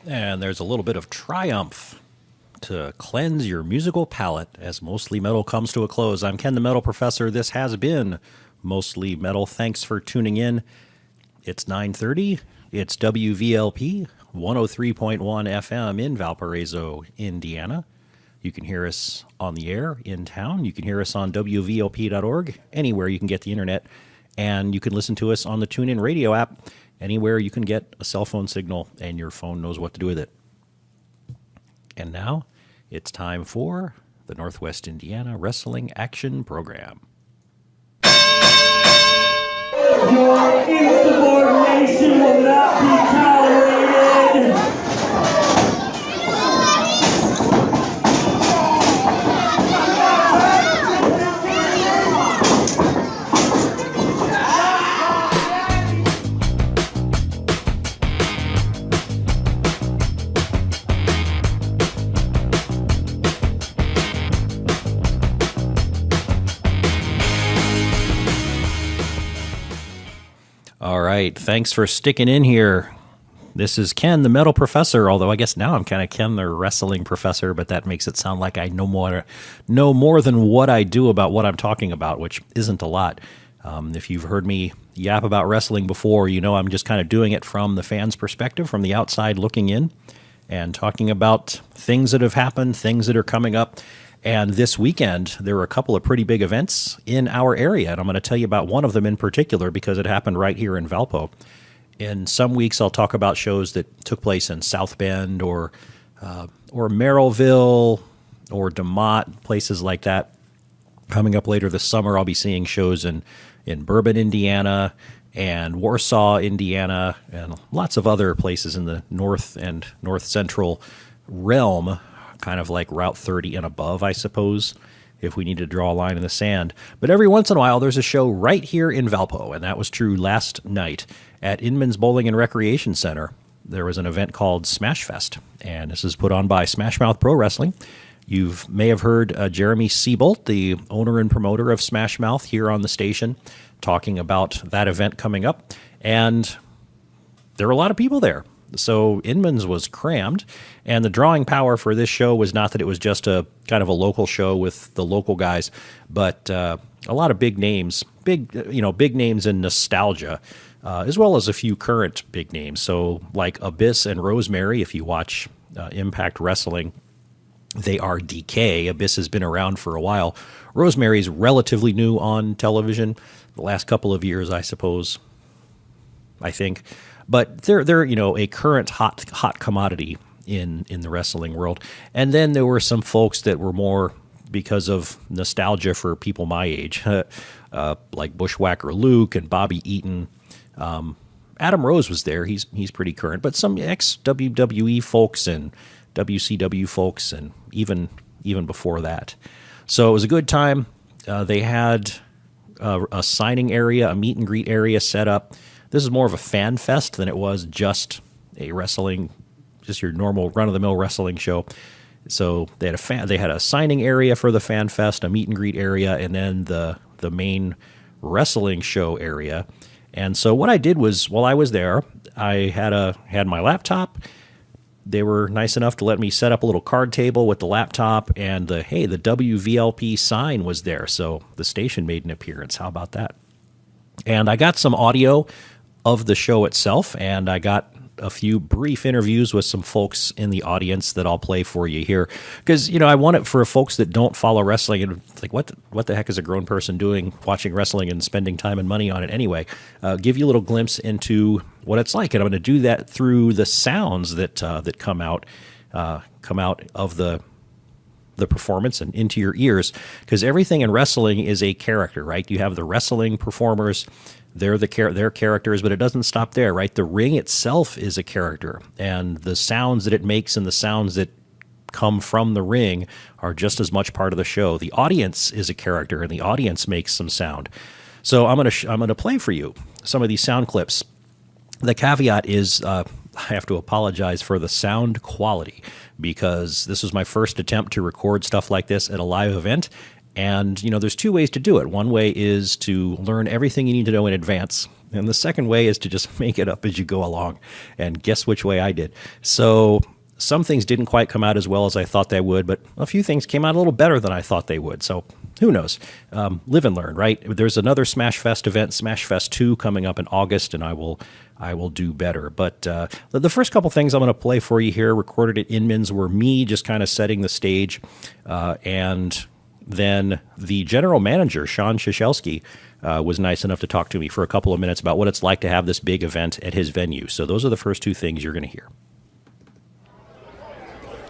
And there's a little bit of triumph to cleanse your musical palate as Mostly Metal comes to a close. I'm Ken the Metal Professor. This has been Mostly Metal. Thanks for tuning in. It's 9:30. It's WVLP 103.1 FM in Valparaiso, Indiana. You can hear us on the air in town. You can hear us on WVLP.org, anywhere you can get the internet. And you can listen to us on the TuneIn Radio app, anywhere you can get a cell phone signal and your phone knows what to do with it. And now it's time for the Northwest Indiana Wrestling Action Program. Your insubordination will not be tolerated. All right, thanks for sticking in here. This is Ken, the Metal Professor, although I guess now I'm kind of Ken, the Wrestling Professor, but that makes it sound like I know more than what I do about what I'm talking about, which isn't a lot. If you've heard me yap about wrestling before, you know I'm just kind of doing it from the fans' perspective, from the outside looking in, and talking about things that have happened, things that are coming up. And this weekend, there were a couple of pretty big events in our area, and I'm going to tell you about one of them in particular because it happened right here in Valpo. In some weeks, I'll talk about shows that took place in South Bend or Merrillville or DeMotte, places like that. Coming up later this summer, I'll be seeing shows in Bourbon, Indiana, and Warsaw, Indiana, and lots of other places in the north and north central realm, kind of like Route 30 and above, I suppose, if we need to draw a line in the sand. But every once in a while, there's a show right here in Valpo, and that was true last night at Inman's Bowling and Recreation Center. There was an event called Smash Fest, and this is put on by Smash Mouth Pro Wrestling. You may have heard Jeremy Siebolt, the owner and promoter of Smash Mouth, here on the station, talking about that event coming up, and there were a lot of people there. So Inman's was crammed, and the drawing power for this show was not that it was just a kind of a local show with the local guys, but a lot of big names, big names in nostalgia, as well as a few current big names. So like Abyss and Rosemary, if you watch Impact Wrestling, they are DK. Abyss has been around for a while. Rosemary's relatively new on television, the last couple of years, I suppose, I think. But they're a current hot commodity in the wrestling world. And then there were some folks that were more because of nostalgia for people my age, like Bushwhacker Luke and Bobby Eaton. Adam Rose was there. He's pretty current. But some ex-WWE folks and WCW folks, and even before that. So it was a good time. They had a signing area, a meet and greet area set up. This is more of a fan fest than it was just just your normal run-of-the-mill wrestling show. So they had a signing area for the fan fest, a meet and greet area, and then the main wrestling show area. And so what I did was, while I was there, I had my laptop. They were nice enough to let me set up a little card table with the laptop, and the WVLP sign was there. So the station made an appearance. How about that? And I got some audio of the show itself, and I got a few brief interviews with some folks in the audience that I'll play for you here. Because, I want it for folks that don't follow wrestling, and it's like, what the heck is a grown person doing watching wrestling and spending time and money on it anyway? Give you a little glimpse into what it's like, and I'm going to do that through the sounds that come out of the performance and into your ears, because everything in wrestling is a character, right? You have the wrestling performers, they're characters, but it doesn't stop there, right? The ring itself is a character, and the sounds that it makes and the sounds that come from the ring are just as much part of the show. The audience is a character, and the audience makes some sound. So I'm gonna play for you some of these sound clips. The caveat is I have to apologize for the sound quality, because this was my first attempt to record stuff like this at a live event. And, there's two ways to do it. One way is to learn everything you need to know in advance And the second way is to just make it up as you go along. And guess which way I did. So some things didn't quite come out as well as I thought they would, but a few things came out a little better than I thought they would. So who knows? Live and learn, right? There's another Smash Fest event, Smash Fest 2, coming up in August, and I will do better. But the first couple things I'm going to play for you here, recorded at Inman's, were me just kind of setting the stage, and then the general manager, Sean Shishelsky, was nice enough to talk to me for a couple of minutes about what it's like to have this big event at his venue. So those are the first two things you're going to hear.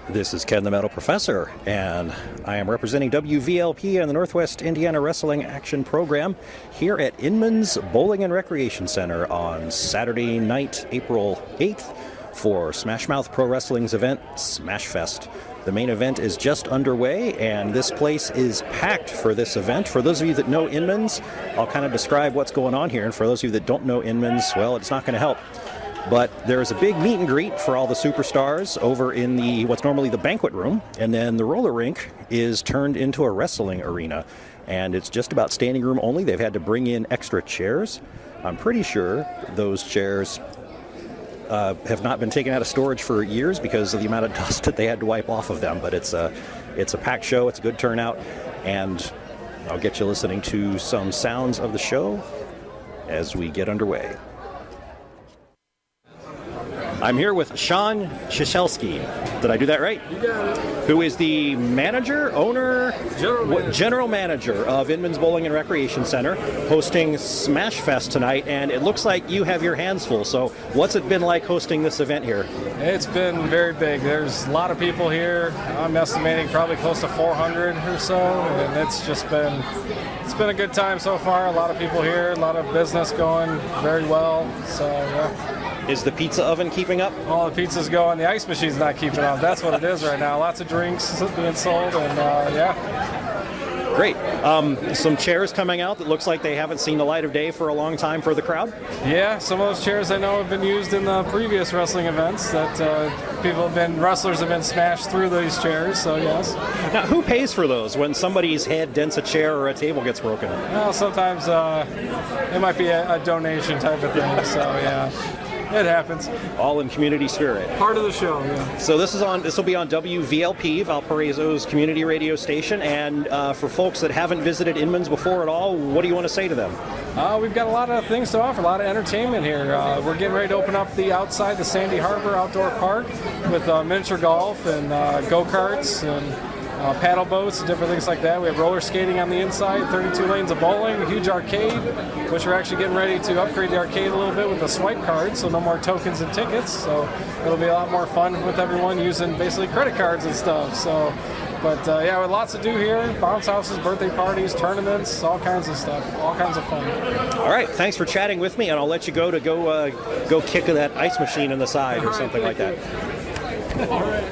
This is Ken the Metal Professor, and I am representing WVLP and the Northwest Indiana Wrestling Action Program here at Inman's Bowling and Recreation Center on Saturday night, April 8th, for Smash Mouth Pro Wrestling's event, Smash Fest. The main event is just underway, and this place is packed for this event. For those of you that know Inman's, I'll kind of describe what's going on here, and for those of you that don't know Inman's, well, it's not going to help. But there's a big meet and greet for all the superstars over in the what's normally the banquet room, and then the roller rink is turned into a wrestling arena, and it's just about standing room only. They've had to bring in extra chairs. I'm pretty sure those chairs have not been taken out of storage for years because of the amount of dust that they had to wipe off of them. But it's a packed show. It's a good turnout, and I'll get you listening to some sounds of the show as we get underway. I'm here with Sean Shishelsky. Did I do that right? You got it. Who is the manager, owner, general manager of Inman's Bowling and Recreation Center, hosting Smash Fest tonight. And it looks like you have your hands full. So what's it been like hosting this event here? It's been very big. There's a lot of people here. I'm estimating probably close to 400 or so. And it's been a good time so far. A lot of people here, a lot of business going very well. So, yeah. Is the pizza oven keeping up? All the pizza's going. The ice machine's not keeping up. That's what it is right now. Lots of drinks being sold, and yeah. Great. Some chairs coming out that looks like they haven't seen the light of day for a long time for the crowd? Yeah, some of those chairs I know have been used in the previous wrestling events that wrestlers have been smashed through these chairs, so yes. Now, who pays for those when somebody's head dents a chair or a table gets broken? Well, sometimes it might be a donation type of thing, so yeah. It happens. All in community spirit. Part of the show, yeah. So this will be on WVLP, Valparaiso's community radio station. And for folks that haven't visited Inman's before at all, what do you want to say to them? We've got a lot of things to offer, a lot of entertainment here. We're getting ready to open up the Sandy Harbor Outdoor Park with miniature golf and go-karts and paddle boats and different things like that. We have roller skating on the inside, 32 lanes of bowling, a huge arcade, which we're actually getting ready to upgrade the arcade a little bit with a swipe card, so no more tokens and tickets. So it'll be a lot more fun with everyone using basically credit cards and stuff. So, but yeah, we have lots to do here. Bounce houses, birthday parties, tournaments, all kinds of stuff, all kinds of fun. All right, thanks for chatting with me, and I'll let you go kick that ice machine in the side or something like that. All right.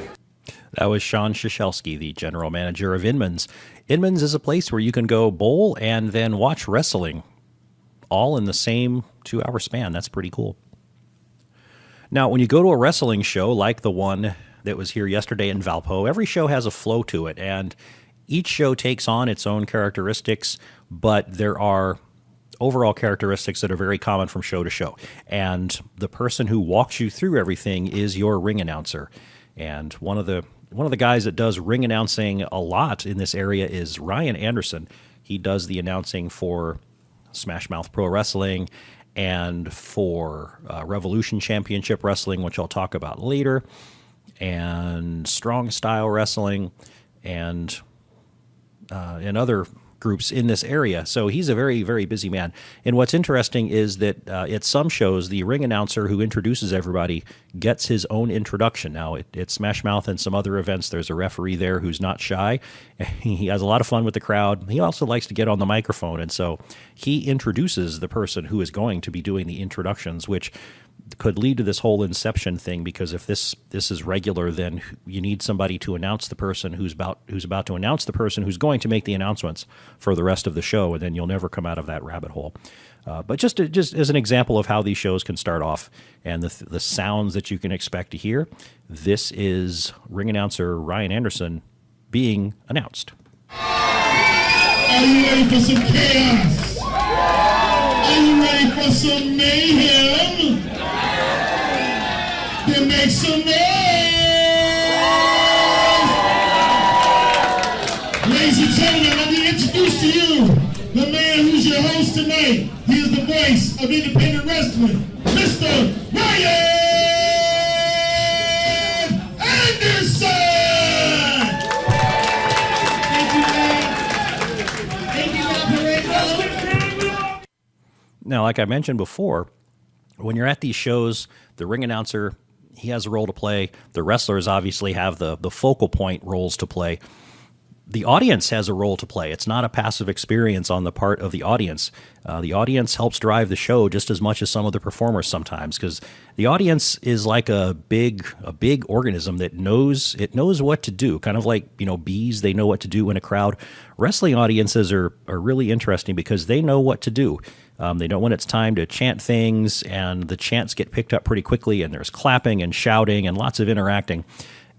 That was Sean Shishelsky, the general manager of Inman's. Inman's is a place where you can go bowl and then watch wrestling, all in the same 2-hour span. That's pretty cool. Now, when you go to a wrestling show like the one that was here yesterday in Valpo, every show has a flow to it, and each show takes on its own characteristics, but there are overall characteristics that are very common from show to show. And the person who walks you through everything is your ring announcer. And one of the guys that does ring announcing a lot in this area is Ryan Anderson. He does the announcing for Smash Mouth Pro Wrestling and for Revolution Championship Wrestling, which I'll talk about later, and Strong Style Wrestling, and other groups in this area. So he's a very, very busy man. And what's interesting is that at some shows, the ring announcer who introduces everybody gets his own introduction. Now, at Smash Mouth and some other events, there's a referee there who's not shy. He has a lot of fun with the crowd. He also likes to get on the microphone. And so he introduces the person who is going to be doing the introductions, which could lead to this whole inception thing, because if this is regular, then you need somebody to announce the person who's about to announce the person who's going to make the announcements for the rest of the show, and then you'll never come out of that rabbit hole. But just as an example of how these shows can start off and the sounds that you can expect to hear, this is ring announcer Ryan Anderson being announced. Are you ready for some chaos? Are you ready for some mayhem, then make some noise. Ladies and gentlemen, let me introduce to you the man who's your host tonight. He is the voice of independent wrestling, Mr. Ryan Anderson. Now, like I mentioned before, when you're at these shows, the ring announcer, he has a role to play. The wrestlers obviously have the focal point roles to play. The audience has a role to play. It's not a passive experience on the part of the audience. The audience helps drive the show just as much as some of the performers sometimes, because the audience is like a big organism that knows what to do. Kind of like, bees, they know what to do in a crowd. Wrestling audiences are really interesting because they know what to do. They know when it's time to chant things, and the chants get picked up pretty quickly, and there's clapping and shouting and lots of interacting.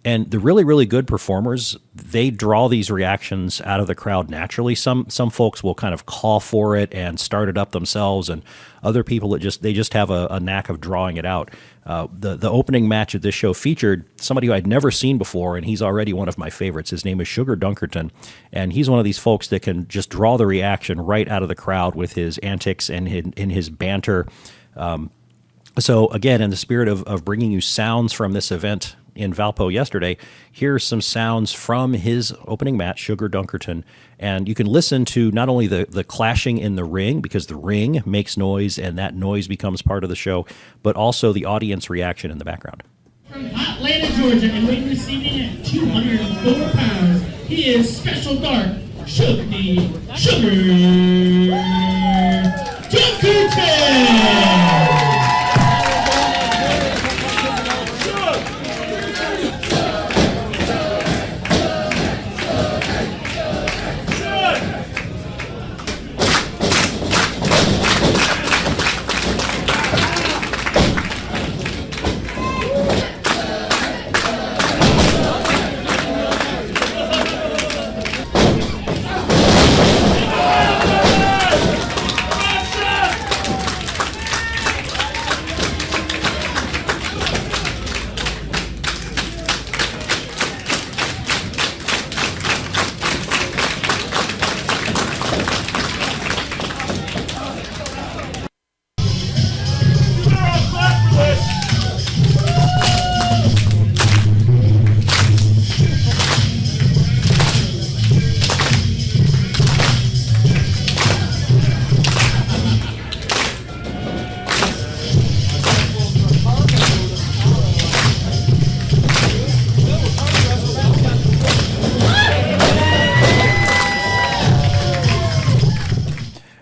And the really, really good performers, they draw these reactions out of the crowd naturally. Some folks will kind of call for it and start it up themselves, and other people that just have a knack of drawing it out. The opening match of this show featured somebody who I'd never seen before, and he's already one of my favorites. His name is Sugar Dunkerton, and he's one of these folks that can just draw the reaction right out of the crowd with his antics and in his banter. So again, in the spirit of bringing you sounds from this event in Valpo yesterday, here's some sounds from his opening match, Sugar Dunkerton. And you can listen to not only the clashing in the ring, because the ring makes noise and that noise becomes part of the show, but also the audience reaction in the background. From Atlanta, Georgia, and weighing this evening at 204 pounds, he is Special Dark Sugar Dunkerton!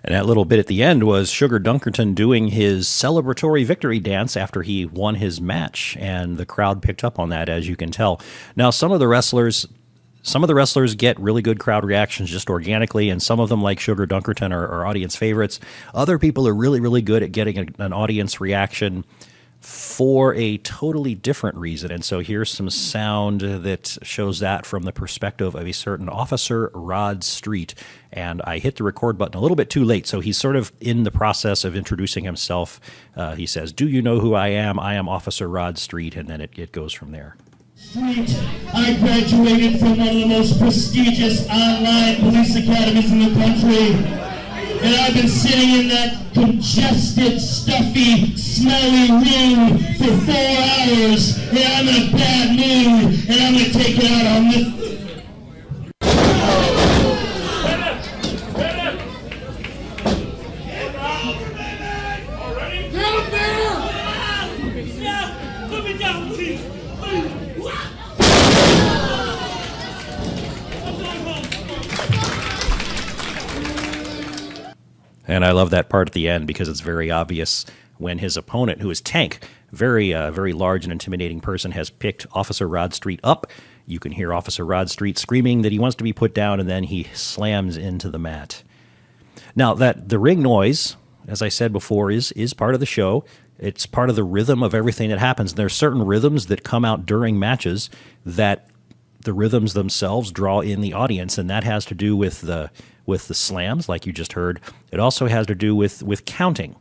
And that little bit at the end was Sugar Dunkerton doing his celebratory victory dance after he won his match, and the crowd picked up on that, as you can tell. Now, some of the wrestlers get really good crowd reactions just organically, and some of them, like Sugar Dunkerton, are audience favorites. Other people are really, really good at getting an audience reaction for a totally different reason. And so here's some sound that shows that from the perspective of a certain Officer Rod Street. And I hit the record button a little bit too late, so he's sort of in the process of introducing himself. He says, "Do you know who I am? I am Officer Rod Street," and then it goes from there. Street, I graduated from one of the most prestigious online police academies in the country. And I've been sitting in that congested, stuffy, smelly room for 4 hours, and I'm in a bad mood, and I'm going to take it out on this. And I love that part at the end because it's very obvious when his opponent, who is Tank, very large and intimidating person, has picked Officer Rod Street up. You can hear Officer Rod Street screaming that he wants to be put down, and then he slams into the mat. Now, that the ring noise, as I said before, is part of the show. It's part of the rhythm of everything that happens. There are certain rhythms that come out during matches that the rhythms themselves draw in the audience, and that has to do with the slams, like you just heard. It also has to do with counting.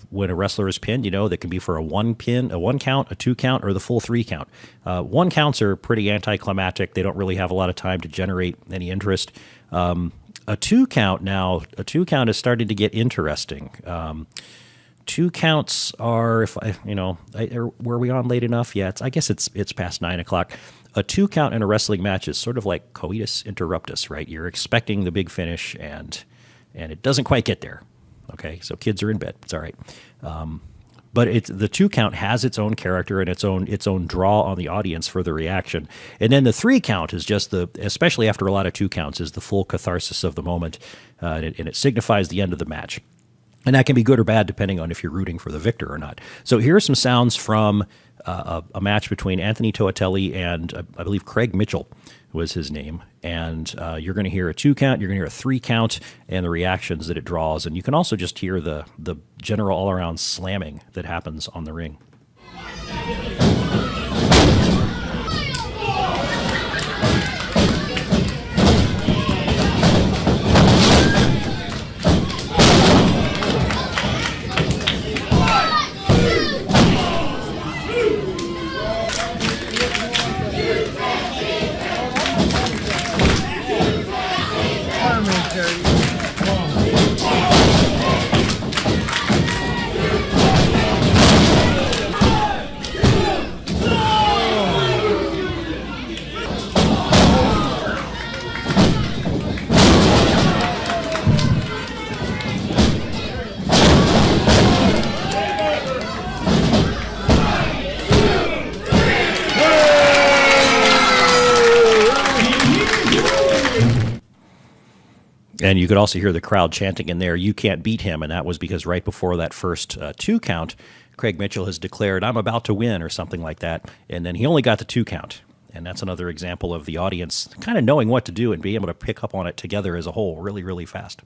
when a wrestler is pinned, that can be for a one count, a 2 count, or the full 3 count. 1 counts are pretty anticlimactic. They don't really have a lot of time to generate any interest. A 2 count is starting to get interesting. 2 counts are, were we on late enough? Yeah, I guess it's past 9 o'clock. A 2 count in a wrestling match is sort of like coitus interruptus, right? You're expecting the big finish, and it doesn't quite get there. Okay, so kids are in bed. It's all right. But the 2 count has its own character and its own draw on the audience for the reaction. And then the 3 count is just especially after a lot of 2 counts, is the full catharsis of the moment, and it signifies the end of the match. And that can be good or bad depending on if you're rooting for the victor or not. So here are some sounds from a match between Anthony Toatelli and I believe Craig Mitchell was his name. And you're going to hear a 2 count, you're going to hear a 3 count, and the reactions that it draws. And you can also just hear the general all-around slamming that happens on the ring. And you could also hear the crowd chanting in there, "You can't beat him." And that was because right before that first 2 count, Craig Mitchell has declared, "I'm about to win," or something like that. And then he only got the 2 count. And that's another example of the audience kind of knowing what to do and being able to pick up on it together as a whole really, really fast.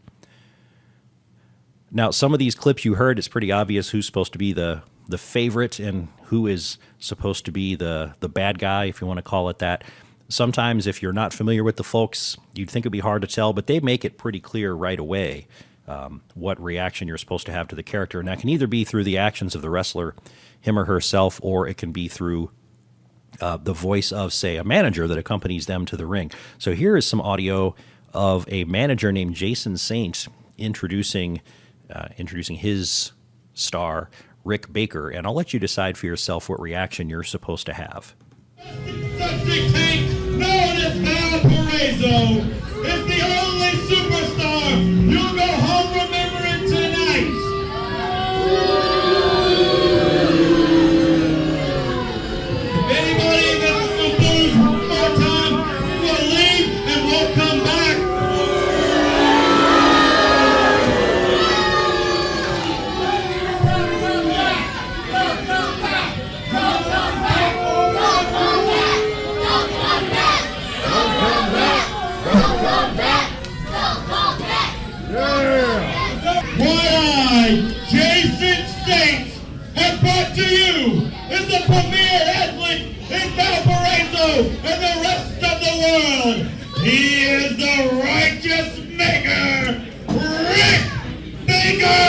Now, some of these clips you heard, it's pretty obvious who's supposed to be the favorite and who is supposed to be the bad guy, if you want to call it that. Sometimes if you're not familiar with the folks, you'd think it'd be hard to tell, but they make it pretty clear right away what reaction you're supposed to have to the character. And that can either be through the actions of the wrestler, him or herself, or it can be through the voice of, say, a manager that accompanies them to the ring. So here is some audio of a manager named Jason Saint introducing his star, Rick Baker. And I'll let you decide for yourself what reaction you're supposed to have. Subject tank known as Valparaiso is the only superstar you'll go home remembering tonight. If anybody gets the blues one more time, we'll leave and we'll come back. Jason States has brought to you is the premier athlete in Valparaiso and the rest of the world. He is the righteous maker, Rick Baker!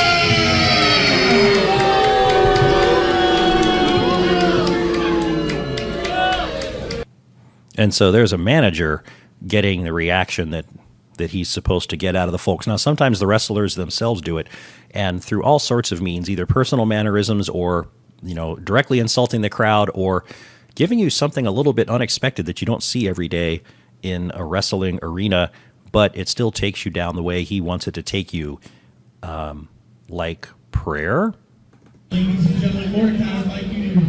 And so there's a manager getting the reaction that he's supposed to get out of the folks. Now, sometimes the wrestlers themselves do it, and through all sorts of means, either personal mannerisms or, directly insulting the crowd or giving you something a little bit unexpected that you don't see every day in a wrestling arena, but it still takes you down the way he wants it to take you, like prayer. Ladies and gentlemen, Mordecai, I'd like you to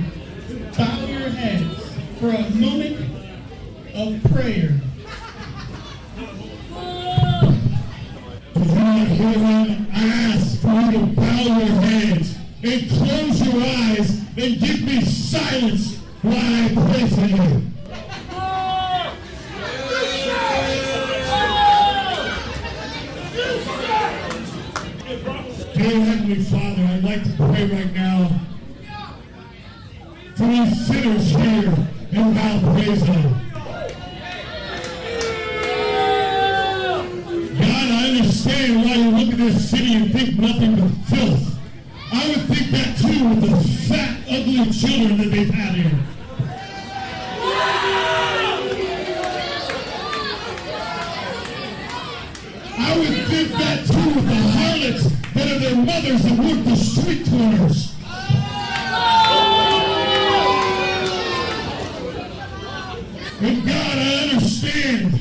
bow your heads for a moment of prayer. I ask for you to bow your heads and close your eyes and give me silence while I pray for you. Dear Heavenly Father, I'd like to pray right now for these sinners here in Valparaiso. God, I understand why you look at this city and think nothing but filth. do with the fat, ugly children that they've had here. I would think that too with the harlots that are their mothers that work the street corners. And God, I understand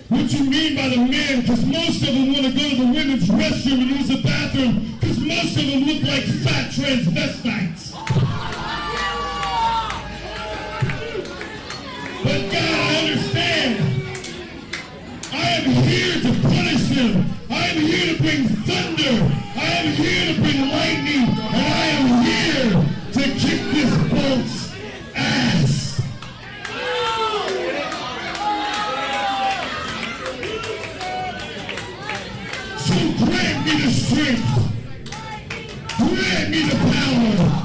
what you mean by the men, because most of them want to go to the women's restroom and use the bathroom, because most of them look like fat transvestites. But God, I understand. I am here to punish them. I am here to bring thunder. I am here to bring lightning. And I am here to kick this boat's ass. So grant me the strength. Grant me the power.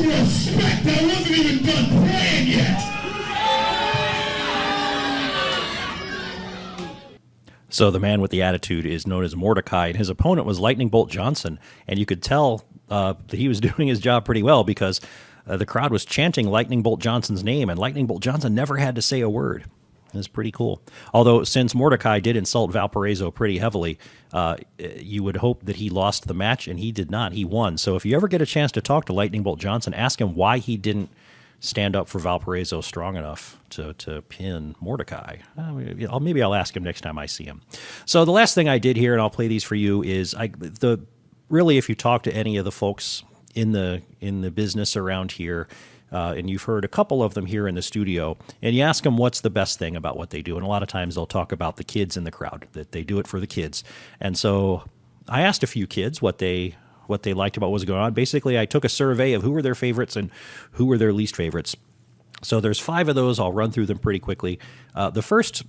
Respect, I wasn't even done praying yet. So the man with the attitude is known as Mordecai, and his opponent was Lightning Bolt Johnson. And you could tell that he was doing his job pretty well because the crowd was chanting Lightning Bolt Johnson's name, and Lightning Bolt Johnson never had to say a word. It's pretty cool. Although, since Mordecai did insult Valparaiso pretty heavily, you would hope that he lost the match, and he did not. He won. So if you ever get a chance to talk to Lightning Bolt Johnson, ask him why he didn't stand up for Valparaiso strong enough to pin Mordecai. Maybe I'll ask him next time I see him. So the last thing I did here, and I'll play these for you, is really, if you talk to any of the folks in the business around here, and you've heard a couple of them here in the studio, and you ask them what's the best thing about what they do, and a lot of times they'll talk about the kids in the crowd, that they do it for the kids. And so I asked a few kids what they liked about what was going on. Basically, I took a survey of who were their favorites and who were their least favorites. So there's 5 of those. I'll run through them pretty quickly. The first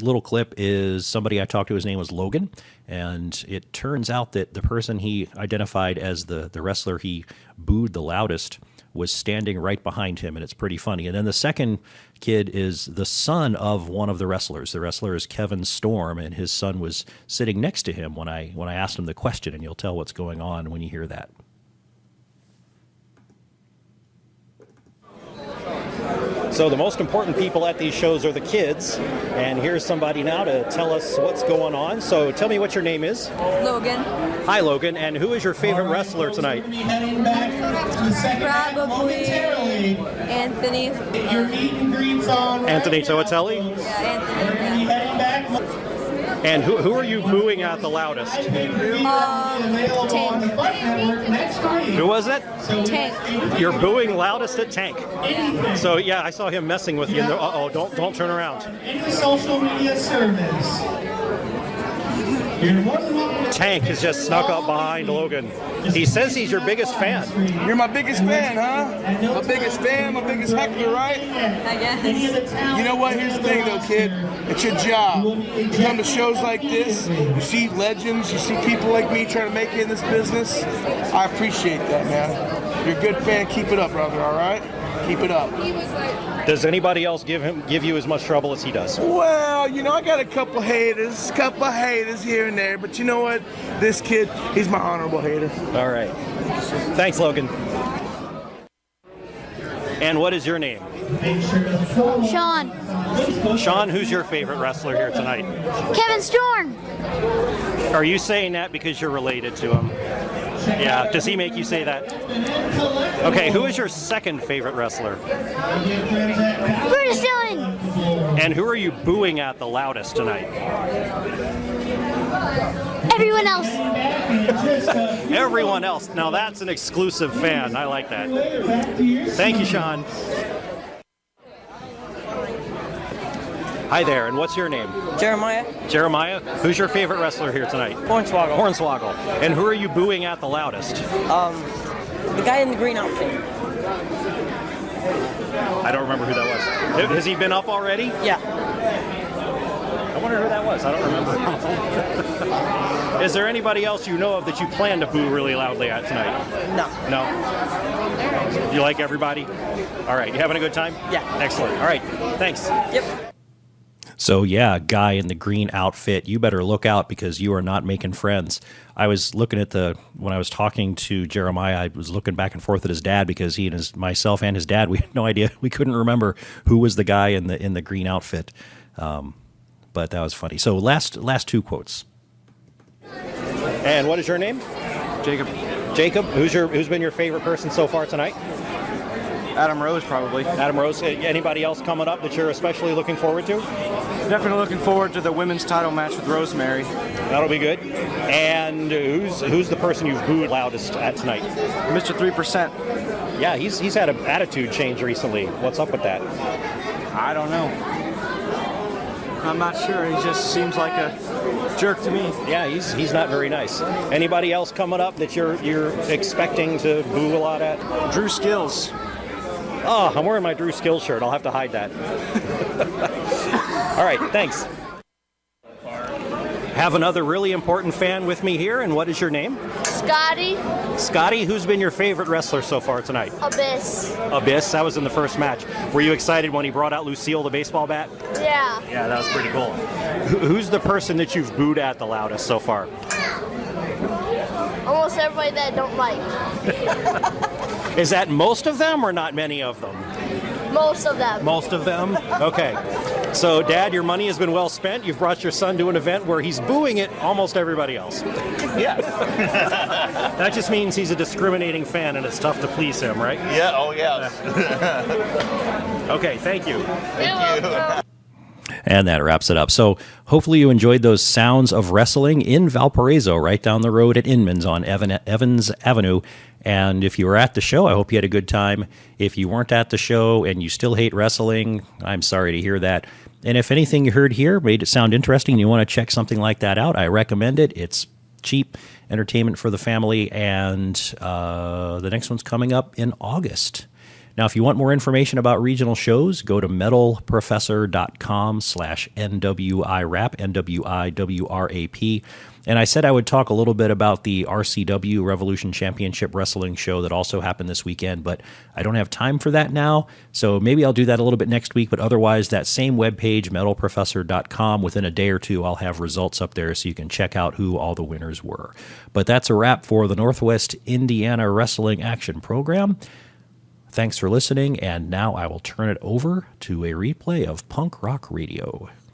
little clip is somebody I talked to. His name was Logan, and it turns out that the person he identified as the wrestler he booed the loudest was standing right behind him, and it's pretty funny. And then the second kid is the son of one of the wrestlers. The wrestler is Kevin Storm, and his son was sitting next to him when I asked him the question, and you'll tell what's going on when you hear that. So the most important people at these shows are the kids, and here's somebody now to tell us what's going on. So tell me what your name is. Logan. Hi, Logan, and who is your favorite wrestler tonight? Probably Anthony. Anthony Toatelli? Yeah, Anthony. Yeah. And who are you booing at the loudest? Tank. Who was it? Tank. You're booing loudest at Tank. So yeah, I saw him messing with you. Uh-oh, don't turn around. Social media service. Tank has just snuck up behind Logan. He says he's your biggest fan. You're my biggest fan, huh? My biggest fan, my biggest heckler, right? I guess. You know what? Here's the thing, though, kid. It's your job. You come to shows like this, you see legends, you see people like me trying to make it in this business. I appreciate that, man. You're a good fan. Keep it up, brother, all right? Keep it up. Does anybody else give you as much trouble as he does? Well, you know, I got a couple haters here and there, but you know what? This kid, he's my honorable hater. All right. Thanks, Logan. And what is your name? Sean. Sean, who's your favorite wrestler here tonight? Kevin Storm. Are you saying that because you're related to him? Yeah. Does he make you say that? Okay, who is your second favorite wrestler? Brutus Dillon. And who are you booing at the loudest tonight? Everyone else. Everyone else. Now that's an exclusive fan. I like that. Thank you, Sean. Hi there, and what's your name? Jeremiah. Jeremiah? Who's your favorite wrestler here tonight? Hornswoggle. Hornswoggle. And who are you booing at the loudest? The guy in the green outfit. I don't remember who that was. Has he been up already? Yeah. I wonder who that was. I don't remember. Is there anybody else you know of that you plan to boo really loudly at tonight? No. No? You like everybody? All right. You having a good time? Yeah. Excellent. All right. Thanks. Yep. So, yeah, guy in the green outfit, you better look out because you are not making friends. I was looking at when I was talking to Jeremiah, I was looking back and forth at his dad because he and myself and his dad, we had no idea. We couldn't remember who was the guy in the green outfit. But that was funny. So last two quotes. And what is your name? Jacob. Jacob, who's been your favorite person so far tonight? Adam Rose, probably. Adam Rose. Anybody else coming up that you're especially looking forward to? Definitely looking forward to the women's title match with Rosemary. That'll be good. And who's the person you've booed loudest at tonight? Mr. 3%. Yeah, he's had an attitude change recently. What's up with that? I don't know. I'm not sure. He just seems like a jerk to me. Yeah, he's not very nice. Anybody else coming up that you're expecting to boo a lot at? Drew Skills. Oh, I'm wearing my Drew Skills shirt. I'll have to hide that. All right, thanks. Have another really important fan with me here, and what is your name? Scotty. Scotty, who's been your favorite wrestler so far tonight? Abyss. Abyss, that was in the first match. Were you excited when he brought out Lucille, the baseball bat? Yeah. Yeah, that was pretty cool. Who's the person that you've booed at the loudest so far? Almost everybody that I don't like. Is that most of them or not many of them? Most of them. Most of them? Okay. So, Dad, your money has been well spent. You've brought your son to an event where he's booing at almost everybody else. Yes. That just means he's a discriminating fan and it's tough to please him, right? Yeah, oh yes. Okay, thank you. Thank you. And that wraps it up. So hopefully you enjoyed those sounds of wrestling in Valparaiso, right down the road at Inman's on Evans Avenue. And if you were at the show, I hope you had a good time. If you weren't at the show and you still hate wrestling, I'm sorry to hear that. And if anything you heard here made it sound interesting and you want to check something like that out, I recommend it. It's cheap entertainment for the family, and the next one's coming up in August. Now, if you want more information about regional shows, go to metalprofessor.com/NWIWRAP, NWIWRAP. And I said I would talk a little bit about the RCW Revolution Championship Wrestling show that also happened this weekend, but I don't have time for that now. So maybe I'll do that a little bit next week, but otherwise that same webpage, metalprofessor.com, within a day or two, I'll have results up there so you can check out who all the winners were. But that's a wrap for the Northwest Indiana Wrestling Action Program. Thanks for listening, and now I will turn it over to a replay of Punk Rock Radio.